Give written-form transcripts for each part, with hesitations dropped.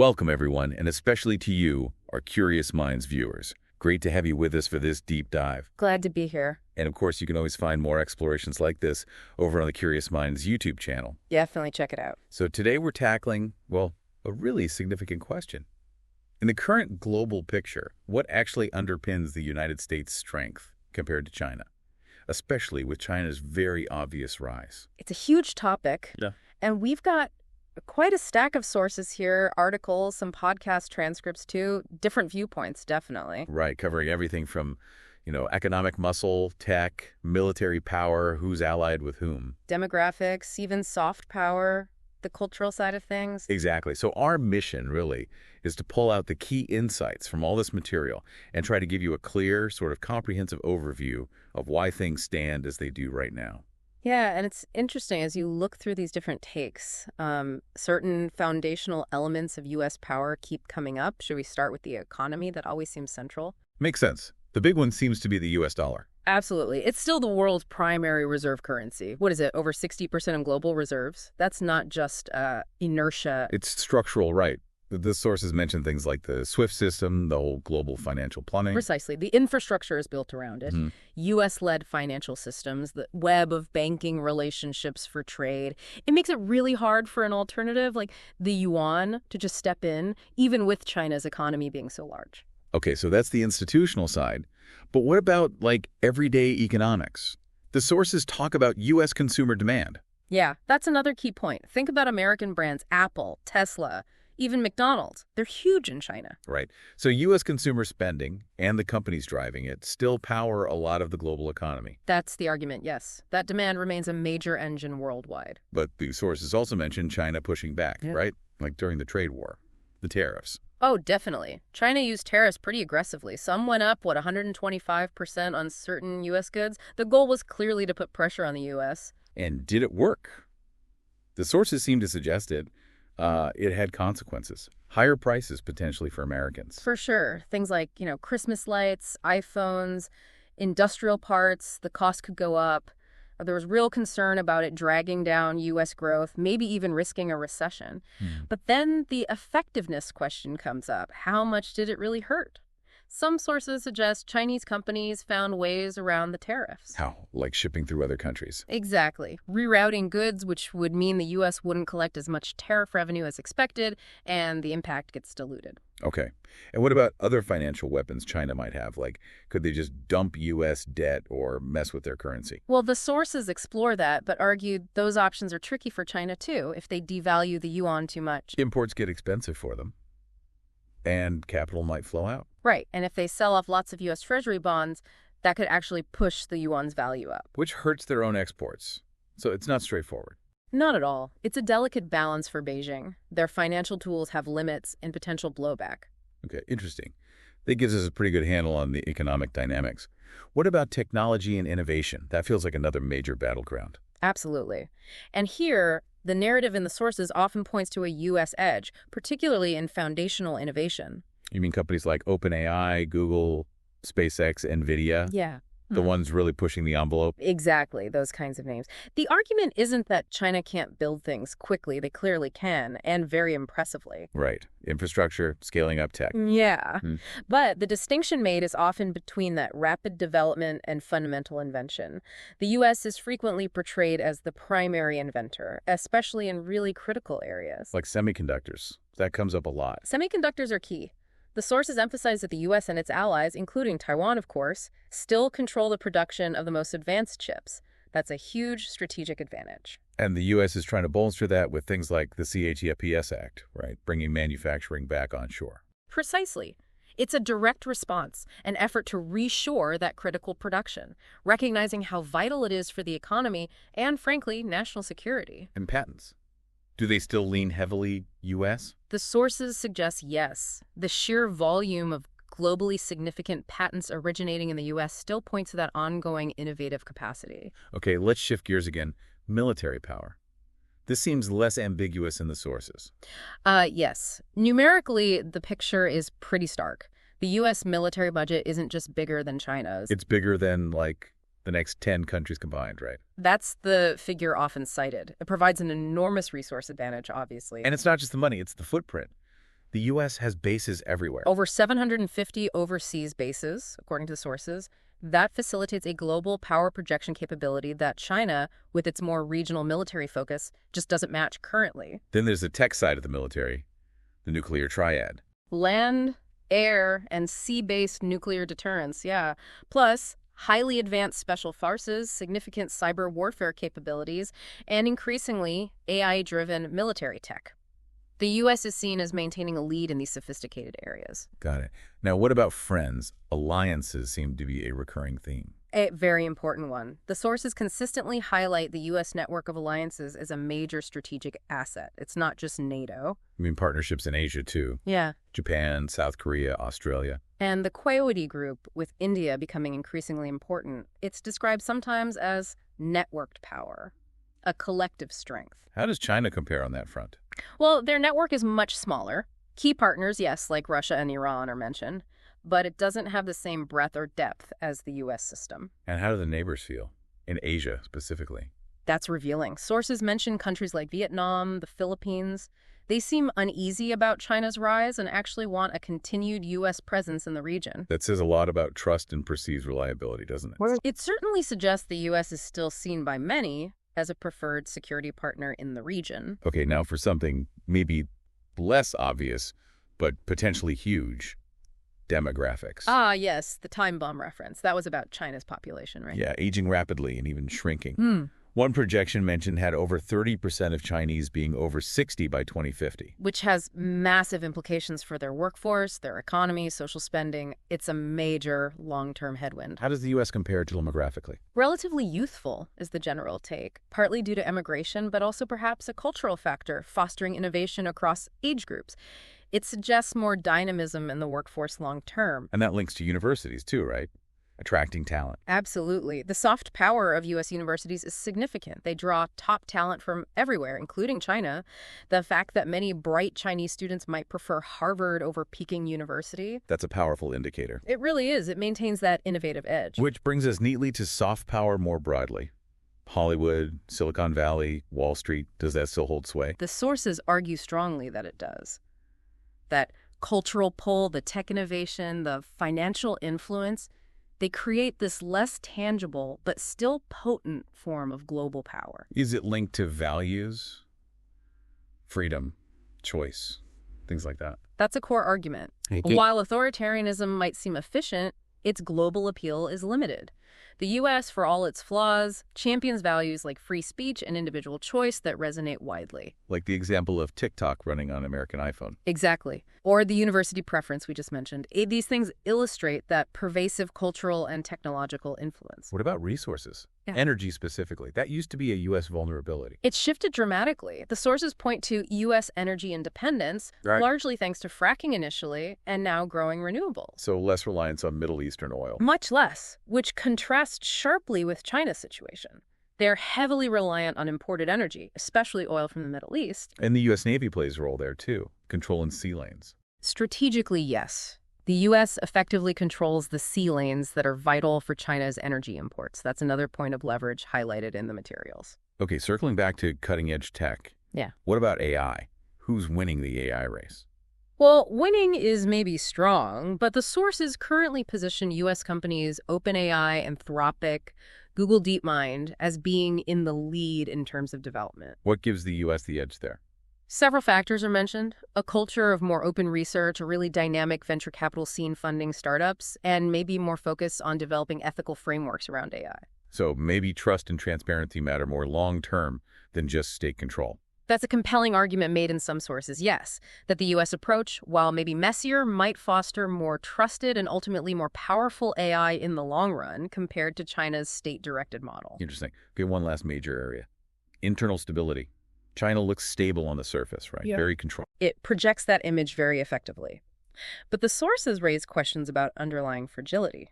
Welcome, everyone, and especially to you, our Curious Minds viewers. Great to have you with us for this deep dive. Glad to be here. And of course, you can always find more explorations like this over on the Curious Minds YouTube channel. Definitely check it out. So today we're tackling, well, a really significant question. In the current global picture, what actually underpins the United States' strength compared to China, especially with China's very obvious rise? It's a huge topic, and we've got quite a stack of sources here, articles, some podcast transcripts too, different viewpoints, definitely. Right, covering everything from, economic muscle, tech, military power, who's allied with whom. Demographics, even soft power, the cultural side of things. Exactly. So our mission, really, is to pull out the key insights from all this material and try to give you a clear, sort of comprehensive overview of why things stand as they do right now. Yeah, and it's interesting as you look through these different takes, certain foundational elements of U.S. power keep coming up. Should we start with the economy? That always seems central. Makes sense. The big one seems to be the U.S. dollar. Absolutely. It's still the world's primary reserve currency. What is it, over 60% of global reserves? That's not just inertia. It's structural, right. The sources mention things like the SWIFT system, the whole global financial plumbing. Precisely. The infrastructure is built around it. U.S.-led financial systems, the web of banking relationships for trade. It makes it really hard for an alternative like the yuan to just step in, even with China's economy being so large. Okay, so that's the institutional side. But what about, everyday economics? The sources talk about U.S. consumer demand. Yeah, that's another key point. Think about American brands, Apple, Tesla, even McDonald's. They're huge in China. Right. So U.S. consumer spending and the companies driving it still power a lot of the global economy. That's the argument, yes. That demand remains a major engine worldwide. But the sources also mention China pushing back, right? Like during the trade war, the tariffs. Oh, definitely. China used tariffs pretty aggressively. Some went up, 125% on certain U.S. goods. The goal was clearly to put pressure on the U.S. And did it work? The sources seem to suggest it had consequences. Higher prices, potentially, for Americans. For sure. Things like, Christmas lights, iPhones, industrial parts, the cost could go up. There was real concern about it dragging down U.S. growth, maybe even risking a recession. But then the effectiveness question comes up. How much did it really hurt? Some sources suggest Chinese companies found ways around the tariffs. How? Like shipping through other countries? Exactly. Rerouting goods, which would mean the U.S. wouldn't collect as much tariff revenue as expected, and the impact gets diluted. Okay. And what about other financial weapons China might have? Could they just dump U.S. debt or mess with their currency? Well, the sources explore that, but argued those options are tricky for China, too, if they devalue the yuan too much. Imports get expensive for them, and capital might flow out. Right, and if they sell off lots of U.S. Treasury bonds, that could actually push the yuan's value up. Which hurts their own exports. So it's not straightforward. Not at all. It's a delicate balance for Beijing. Their financial tools have limits and potential blowback. Okay, interesting. That gives us a pretty good handle on the economic dynamics. What about technology and innovation? That feels like another major battleground. Absolutely. And here, the narrative in the sources often points to a U.S. edge, particularly in foundational innovation. You mean companies like OpenAI, Google, SpaceX, NVIDIA? Yeah. The ones really pushing the envelope? Exactly, those kinds of names. The argument isn't that China can't build things quickly. They clearly can, and very impressively. Right. Infrastructure, scaling up tech. Yeah. But the distinction made is often between that rapid development and fundamental invention. The U.S. is frequently portrayed as the primary inventor, especially in really critical areas. Like semiconductors. That comes up a lot. Semiconductors are key. The sources emphasize that the U.S. and its allies, including Taiwan, of course, still control the production of the most advanced chips. That's a huge strategic advantage. And the U.S. is trying to bolster that with things like the CHEPS Act, right? Bringing manufacturing back onshore. Precisely. It's a direct response, an effort to reshore that critical production, recognizing how vital it is for the economy and, frankly, national security. And patents. Do they still lean heavily U.S.? The sources suggest yes. The sheer volume of globally significant patents originating in the U.S. still points to that ongoing innovative capacity. Okay, let's shift gears again. Military power. This seems less ambiguous in the sources. Yes. Numerically, the picture is pretty stark. The U.S. military budget isn't just bigger than China's. It's bigger than, the next 10 countries combined, right? That's the figure often cited. It provides an enormous resource advantage, obviously. And it's not just the money, it's the footprint. The U.S. has bases everywhere. Over 750 overseas bases, according to the sources. That facilitates a global power projection capability that China, with its more regional military focus, just doesn't match currently. Then there's the tech side of the military, the nuclear triad. Land, air, and sea-based nuclear deterrence, yeah. Plus, highly advanced special forces, significant cyber warfare capabilities, and increasingly AI-driven military tech. The U.S. is seen as maintaining a lead in these sophisticated areas. Got it. Now, what about friends? Alliances seem to be a recurring theme. A very important one. The sources consistently highlight the U.S. network of alliances as a major strategic asset. It's not just NATO. I mean, partnerships in Asia, too. Yeah. Japan, South Korea, Australia. And the QUAD group, with India becoming increasingly important, it's described sometimes as networked power, a collective strength. How does China compare on that front? Well, their network is much smaller. Key partners, yes, like Russia and Iran are mentioned, but it doesn't have the same breadth or depth as the U.S. system. And how do the neighbors feel? In Asia, specifically. That's revealing. Sources mention countries like Vietnam, the Philippines. They seem uneasy about China's rise and actually want a continued U.S. presence in the region. That says a lot about trust and perceived reliability, doesn't it? It certainly suggests the U.S. is still seen by many as a preferred security partner in the region. Okay, now for something maybe less obvious, but potentially huge, demographics. Ah, yes, the time bomb reference. That was about China's population, right? Yeah, aging rapidly and even shrinking. One projection mentioned had over 30% of Chinese being over 60 by 2050. Which has massive implications for their workforce, their economy, social spending. It's a major long-term headwind. How does the U.S. compare demographically? Relatively youthful is the general take, partly due to immigration, but also perhaps a cultural factor, fostering innovation across age groups. It suggests more dynamism in the workforce long-term. And that links to universities too, right? Attracting talent. Absolutely. The soft power of U.S. universities is significant. They draw top talent from everywhere, including China. The fact that many bright Chinese students might prefer Harvard over Peking University. That's a powerful indicator. It really is. It maintains that innovative edge. Which brings us neatly to soft power more broadly. Hollywood, Silicon Valley, Wall Street, does that still hold sway? The sources argue strongly that it does. That cultural pull, the tech innovation, the financial influence, they create this less tangible but still potent form of global power. Is it linked to values, freedom, choice, things like that? That's a core argument. While authoritarianism might seem efficient, its global appeal is limited. The U.S., for all its flaws, champions values like free speech and individual choice that resonate widely. Like the example of TikTok running on an American iPhone. Exactly. Or the university preference we just mentioned. These things illustrate that pervasive cultural and technological influence. What about resources? Yeah. Energy specifically. That used to be a U.S. vulnerability. It's shifted dramatically. The sources point to U.S. energy independence, Right. largely thanks to fracking initially, and now growing renewables. So less reliance on Middle Eastern oil. Much less, which contrasts sharply with China's situation. They're heavily reliant on imported energy, especially oil from the Middle East. And the U.S. Navy plays a role there, too, controlling sea lanes. Strategically, yes. The U.S. effectively controls the sea lanes that are vital for China's energy imports. That's another point of leverage highlighted in the materials. Okay, circling back to cutting-edge tech. Yeah. What about AI? Who's winning the AI race? Well, winning is maybe strong, but the sources currently position U.S. companies OpenAI, Anthropic, Google DeepMind as being in the lead in terms of development. What gives the U.S. the edge there? Several factors are mentioned: a culture of more open research, a really dynamic venture capital scene funding startups, and maybe more focus on developing ethical frameworks around AI. So maybe trust and transparency matter more long-term than just state control. That's a compelling argument made in some sources, yes, that the U.S. approach, while maybe messier, might foster more trusted and ultimately more powerful AI in the long run compared to China's state-directed model. Interesting. Okay, one last major area. Internal stability. China looks stable on the surface, right? Yeah. Very controlled. It projects that image very effectively. But the sources raise questions about underlying fragility.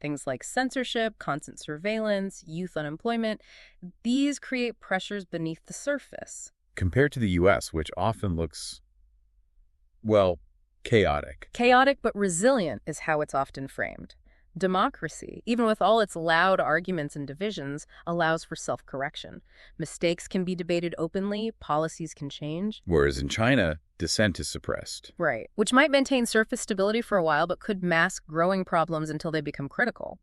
Things like censorship, constant surveillance, youth unemployment, these create pressures beneath the surface. Compared to the U.S., which often looks, well, chaotic. Chaotic but resilient is how it's often framed. Democracy, even with all its loud arguments and divisions, allows for self-correction. Mistakes can be debated openly, policies can change. Whereas in China, dissent is suppressed. Right. Which might maintain surface stability for a while, but could mask growing problems until they become critical.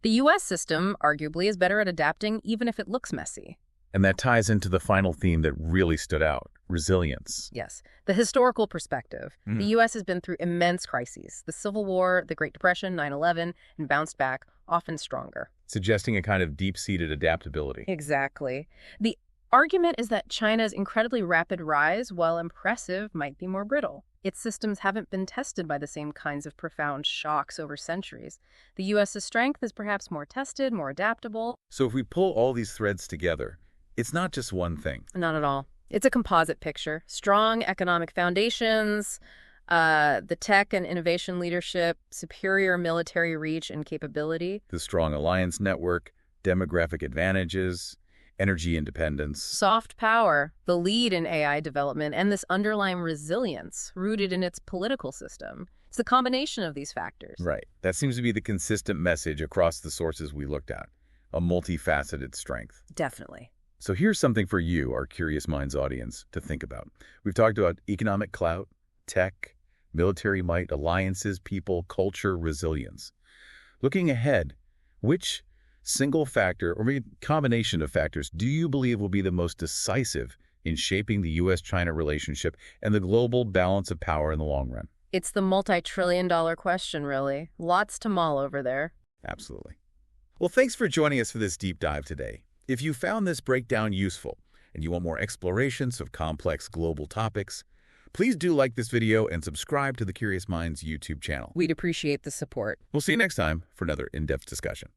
The U.S. system, arguably, is better at adapting, even if it looks messy. And that ties into the final theme that really stood out, resilience. Yes. The historical perspective. The U.S. has been through immense crises. The Civil War, the Great Depression, 9/11, and bounced back, often stronger. Suggesting a kind of deep-seated adaptability. Exactly. The argument is that China's incredibly rapid rise, while impressive, might be more brittle. Its systems haven't been tested by the same kinds of profound shocks over centuries. The U.S.'s strength is perhaps more tested, more adaptable. So if we pull all these threads together, it's not just one thing. Not at all. It's a composite picture. Strong economic foundations, the tech and innovation leadership, superior military reach and capability. The strong alliance network, demographic advantages, energy independence. Soft power, the lead in AI development, and this underlying resilience rooted in its political system. It's the combination of these factors. Right. That seems to be the consistent message across the sources we looked at. A multifaceted strength. Definitely. So here's something for you, our Curious Minds audience, to think about. We've talked about economic clout, tech, military might, alliances, people, culture, resilience. Looking ahead, which single factor or maybe combination of factors do you believe will be the most decisive in shaping the U.S.-China relationship and the global balance of power in the long run? It's the multi-trillion-dollar question, really. Lots to mull over there. Absolutely. Well, thanks for joining us for this deep dive today. If you found this breakdown useful and you want more explorations of complex global topics, please do like this video and subscribe to the Curious Minds YouTube channel. We'd appreciate the support. We'll see you next time for another in-depth discussion.